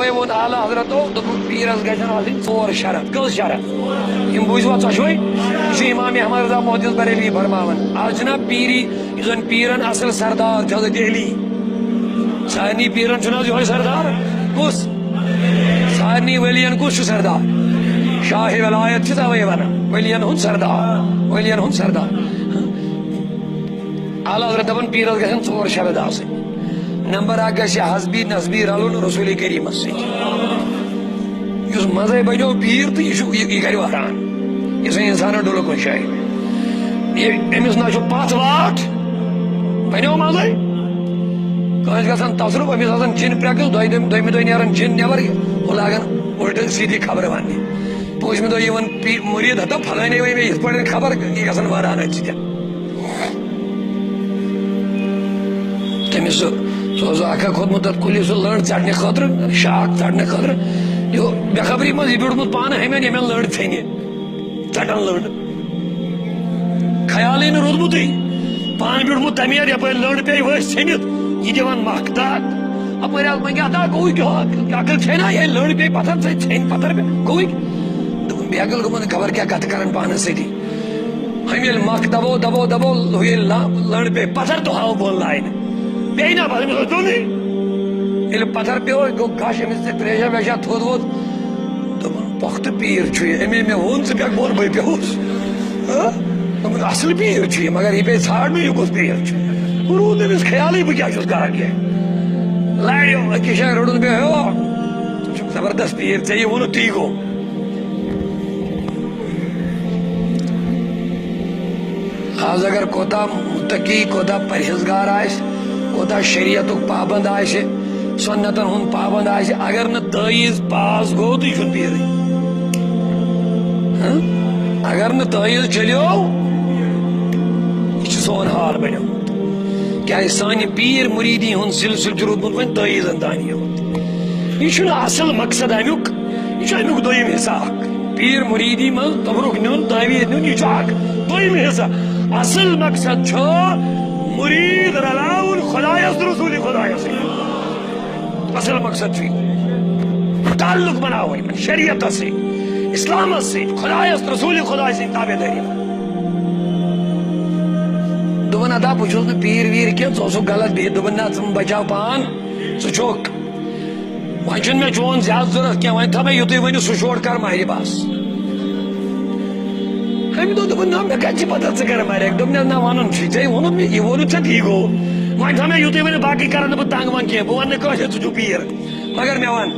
توے وون اعلیٰ حضرتو دوٚپُکھ پیٖرس گژھن آسٕنۍ 4 شرط. کٔژ شرط؟ یِم بوٗزوا ژۄشوے؟ یہِ چھُ امام احمد رضا محدث بریلوی فرماوان. آز چھُنا پیٖری یُس زن پیٖرن اصل سردار چھُ حضرت علی. سارنٕے پیٖرن چھُنہٕ حظ یِہوے سردار؟ کُس؟ سارنٕے ؤلین کُس چھُ سردار؟ شاہ ولایت چھِ توے ونان ؤلین ہُنٛد سردار. ؤلین ہُنٛد سردار. اعلیٰ حضرت دپان پیٖرس گژھن 4 شرط آسٕنۍ. نمبر 1 گژھِ حسبی نسبی رلُن رسول کریٖمس سۭتۍ. یُس منٛزے بنیو پیٖر تہٕ یہِ کرِ وہران. یہِ ژھٕنہِ انسانس ڈُلہٕ کُنہِ جایہِ. أمِس نہ چھُ پتھ واٹھ بنیو منٛزے. کٲنٛسہِ گژھان تصرُف أمِس آسان جِن پرٛٮ۪کٕس دوٚیمہِ دۄہ نیران جِن نٮ۪بر ہُہ لاگان اُلٹہٕ سیٖدھی خبرٕ وننہِ. پوٗژمہِ دۄہ یِوان مُریٖد ہتو پھلٲنی ؤنۍ مےٚ یِتھ پٲٹھۍ خبر یہِ گژھان وہران أتھۍ سۭتۍ. تٔمِس سُہ اوس اکھ کھوٚتمُت تتھ کُلہِ سُہ لٔنڈ ژٹنہٕ خٲطرٕ شاخ ژٹنہٕ خٲطرٕ. یہِ بے خبری منٛز یہِ بیوٗٹھمُت پانہٕ ہیٚمٮ۪ن ییٚمٮ۪ن لٔنڈ ژھیٚنہِ ژٹان لٔنڈ. خیالٕے نہٕ روٗدمُتٕے. پانہٕ بیوٗٹھمُت تمی یپٲرۍ لٔنڈ پیٚیہِ ؤسۍ ژھیٚنِتھ یہِ دِوان مخداد. اپٲرۍ حظ منگہِ ادا گوٚوُے عقل چھے نا ییٚلہِ لٔنڈ پیٚیہِ پتھر ژٕ ژھیٚنۍ پتھر گوٚوُے. دوٚپُن بے عقل گوٚمُت خبر کیٛاہ کتھٕ کران پانس سۭتی. ہُمۍ ییٚلہِ مکھ دبو دبو دبو ییٚلہِ لٔنڈ پیٚیہِ پتھر تہٕ ہاو بۄن لاینہٕ بیٚیہِ نا بس أمِس اوس پیوٚنُے. ییٚلہِ پتھر پیوٚو گوٚو گش أمِس تہِ تریشا ویشا تھوٚد ووٚد. دوٚپُن پۄختہٕ پیٖر چھُ یہِ أمۍ مےٚ ووٚن ژٕ پیٚکھ بۄن بٕے پیوٚوُس. دوٚپُن اصل پیٖر چھُ یہِ مگر یہِ پیٚیہِ ژھانڈنہٕ یہِ کُس پیٖر چھُ. روٗد أمِس خیالٕے بہٕ کیٛاہ چھُس کران کینٛہہ. لاڑیو أکِس جایہِ روٚٹُن مےٚ ہیو ژٕ چھُکھ زبردست پیٖر ژےٚ یہِ ووٚنُتھ تی گوٚو. آز اگر کوتاہ متقی کوتاہ پرہیزگار آسہِ کوتاہ شریعتُک پابند آسہِ سنتن ہُنٛد پابند آسہِ اگر نہٕ تٲیٖز پاس گوٚو تہٕ یہِ چھُنہٕ پیٖرٕے. اگر نہٕ تٲیٖز چلیو یہِ چھُ سون حال بنیومُت. کیٛازِ سانہِ پیٖر مُریٖدی ہُنٛد سلسلہٕ چھُ روٗدمُت وۄنۍ تٲیٖزن تانۍ یوت. یہِ چھُنہٕ اصل مقصد امیُک. یہِ چھُ امیُک دوٚیِم حصہٕ اکھ. پیٖر مُریٖدی منٛز توبرُک نیُن تعویٖذ نیُن یہِ چھُ اکھ دوٚیِم حصہٕ. اصل مقصد چھُ مُریٖد رلاوُن خۄدایس تہٕ رسوٗلِ خۄدایس سۭتۍ. اصل مقصد چھُ یہِ تعلُق بناوُن یِمن شریعتس سۭتۍ اسلامس سۭتۍ خۄدایس تہٕ رسوٗلِ خۄداے سٕنٛدۍ تابے دٲری. دوٚپُن ادا بہٕ چھُس نہٕ پیٖر ویٖر کینٛہہ ژٕ اوسُکھ غلط بِہِتھ. دوٚپُن نہ ژٕ بچاو پان ژٕ چھُکھ. وۄنۍ چھُنہٕ مےٚ چون زیادٕ ضروٗرت کینٛہہ وۄنۍ تھاو مےٚ یُتُے ؤنِو سُہ شور کر مہرِ بس. أمۍ دوٚپ دوٚپُن نہ مےٚ کتہِ چھِ پتہ ژٕ کر مہرٮ۪کھ. دوٚپنس نہ ونُن چھُے ژےٚ ووٚنُتھ مےٚ یہِ ووٚنُتھ ژےٚ تی گوٚو. وۄنۍ تھاو مےٚ یُتُے ؤنِتھ باقٕے کرن نہٕ بہٕ تنگ ونگ کینٛہہ. بہٕ ونہٕ نہٕ کٲنٛسہِ ژٕ چھُکھ پیٖر مگر مےٚ ون.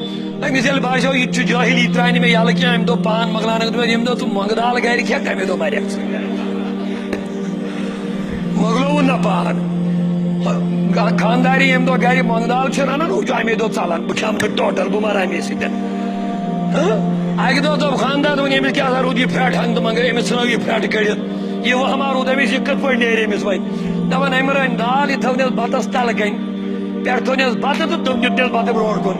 أمِس ییٚلہِ باسیو یہِ تہِ چھُ جٲہِل یہِ ترٛایہِ نہٕ مےٚ یلہٕ کینٛہہ أمۍ دوٚپ پان مۄکلاونکھ. دوٚپمس ییٚمہِ دۄہ ژٕ مۄنگہٕ دال گرِ کھٮ۪کھ تمے دۄہ مریکھ ژٕ. مۄکلووُن نہ پان. خانداری ییٚمہِ دۄہ گرِ مۄنگہٕ دال چھِ رنان ہُہ چھُ امے دۄہ ژلان. بہٕ کھٮ۪مہٕ نہٕ ٹوٹل بہٕ مرٕ امے سۭتۍ. اکہِ دۄہ دوٚپ خاندار دوٚپُن أمِس کیٛاہ سا روٗد یہِ پھرٛٹھ ہنٛگتہٕ منٛگہٕ أمِس ژھٕنو یہِ پھرٛٹھ کٔڑِتھ. یہِ وہما روٗد أمِس یہِ کِتھ پٲٹھۍ نیرِ أمِس وۄنۍ. دپان أمۍ رٔنۍ دال یہِ تھٲونس بتس تلہٕ کنۍ پٮ۪ٹھٕ تھوونس بتہٕ تہٕ تِم دیُتنس بتہٕ برونٛٹھ کُن.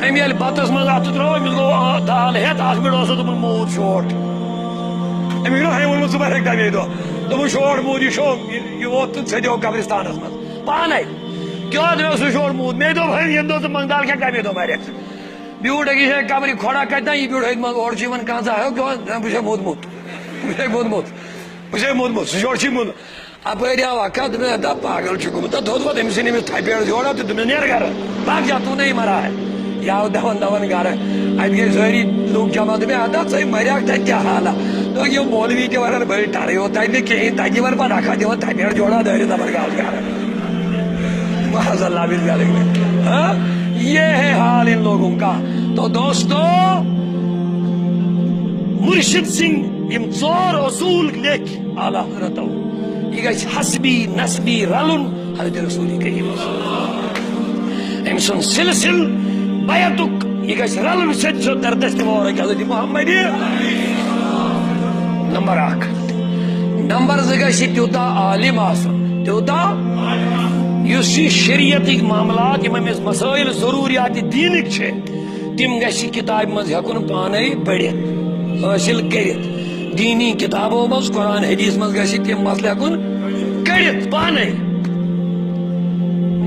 أمۍ ییٚلہِ بتس منٛز اتھٕ ترٛوو أمِس گوٚو دال ہٮ۪تھ اکھ مِنٹ اوسُس دوٚپُن موٗد شوٹ. أمِس چھُنہ ہے ووٚنمُت ژٕ مرکھ تمے دۄہ. دوٚپُن شوٹ موٗد یہِ شوٚنگ یہِ ووت تہٕ ژھٕنیو قبرستانس منٛز پانے. کیٛاہ دوٚپ سُہ شوٹ موٗد. مےٚ دوٚپ ہے ییٚمہِ دۄہ ژٕ منٛگہٕ دال کھٮ۪کھ تمے دۄہ مرکھ ژٕ. بیوٗٹھ أکِس جایہِ قبرِ کھۄڑا کتہِ یہِ بیوٗٹھ أتھۍ منٛز. اورٕ چھُ یِوان کانٛہہ ژٕ ہیوٚک بہٕ چھُسے موٗدمُت بہٕ چھُسے موٗدمُت بہٕ چھُسے موٗدمُت سُہ شوٹ چھُے موٗدمُت. اپٲرۍ آو اکھا دوٚپمس دپ پاگل چھُ گوٚمُت. تتھ دوٚد پتہٕ أمۍ ژھٕنۍ أمِس تھپہِ جوڑا تہٕ دوٚپمس نیرٕ گرٕ باق جا تو نہیں مرا ہے. یہِ آو دون دون گرٕ. اتہِ گٔے سٲری لُکھ جمع. دوٚپمے ادا ژٕے مریکھ تتہِ کیٛاہ حالا. دوٚپُکھ یِم مولوی تہِ ونان بٔڑۍ ٹرٕیو تتہِ نہٕ کِہینۍ تتہِ ون پتہٕ اکھا دِوان تھپہِ جوڑا دٲرِتھ دپان گژھ گرٕ. معاذ اللہ من ذلک. یہ ہے حال ان لوگوں کا. تو دوستو مرشد سنگھ یم 4 اصول لیکھ اعلیٰ حضرتو یہ گژھِ حسبی نسبی رلُن حضرت رسول کریم. أمۍ سُنٛد سلسل بیعتُک یہ گژھِ رلُن سیٚدِ در دستوارٕکۍ حضرت محمد. نمبر 1. نمبر 2 گژھِ تیوٗتاہ عالم آسُن تیوٗتاہ یُس یہِ شریعتٕکۍ معاملات یِم أمِس مسٲیل ضروٗریات دیٖنٕکۍ چھِ تِم گژھِ کِتابہِ منٛز ہٮ۪کُن پانے پٔرِتھ حٲصِل کٔرِتھ. دیٖنی کِتابو منٛز قرآن حدیٖث منٛز گژھِ تِم مسلہٕ ہٮ۪کُن کٔڑِتھ پانے.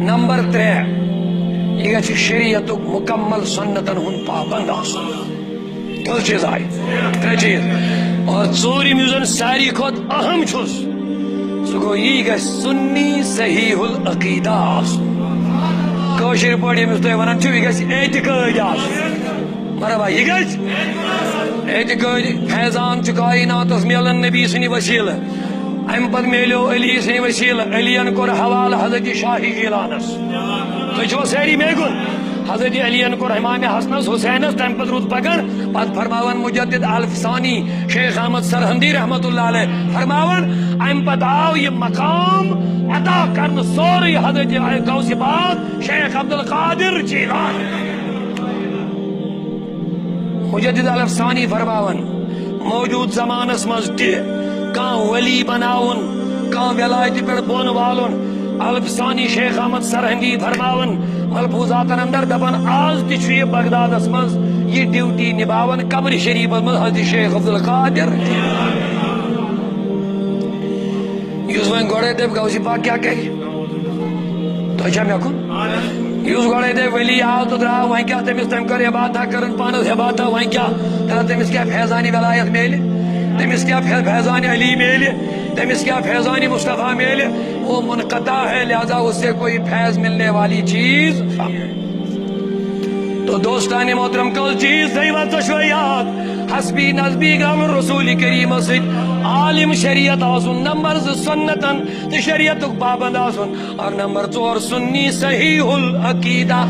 نمبر 3 یہ گژھِ شریعت مکمل سنتن ہند پابند آسن کل چیز آئی ترے چیز اور ژوٗرِم یُس زن ساری کھۄت اہم چھُس سُہ گوٚو یی گژھِ سنی صحیح العقیدہ آسن کٲشِر پٲٹھۍ ییٚمِس تُہۍ ونان چھِو یہِ گژھِ اعتقٲدی آسن مرحبا یہ گژھِ اعتقٲدی فیضان چھُ کائناتس میلان نبی سٕنٛدِ وسیٖلہٕ امہِ پتہٕ میلیو علی سٕنٛدِ وسیٖلہٕ علیَن کوٚر حوالہٕ حضرت شاہ جیلانس تُہۍ چھِوا سٲری مےٚ کُن حضرت علیَن کوٚر امام حسنس حسینس تمہِ پتہٕ روٗد پکان پتہٕ فرماوان مجدد الفسانی شیخ احمد سرہندی رحمت اللہ علیہ فرماوان امہِ پتہٕ آو یہ مقام عطا کرنہٕ سورُے حضرت غوث پاک شیخ عبدالقادر جیلانی مجدد الفسانی فرماوان موجود زمانس مز تہ کان ولی بناون کان ولایت پہ بون والن الفسانی شیخ احمد سرہندی فرماون ملفوظاتن اندر دپان آز تہ یہ بغدادس مز یہ ڈیوٹی نباون قبر شریف مز حضرت شیخ عبدالقادر یس ون گوڑے دپ غوث پاک کیا کہی تو چھا مے کن یس گوڑے دپ ولی آو تو درا وہیں کیا تمس تم کر عبادت کرن پانس عبادت وہیں کیا تمس کیا فیضانی ولایت میلے تمس کیا فیضان علی میلے تمس کیا فیضان مصطفیٰ میلے وہ منقطع ہے لہذا اس سے کوئی فیض ملنے والی چیز تو دوستان محترم کل چیز دیوت یاد حسبی نسبی گام رسول کریم سید عالم شریعت آسن نمبر سنتن شریعت پابند آسن اور نمبر 4 سنی صحیح العقیدہ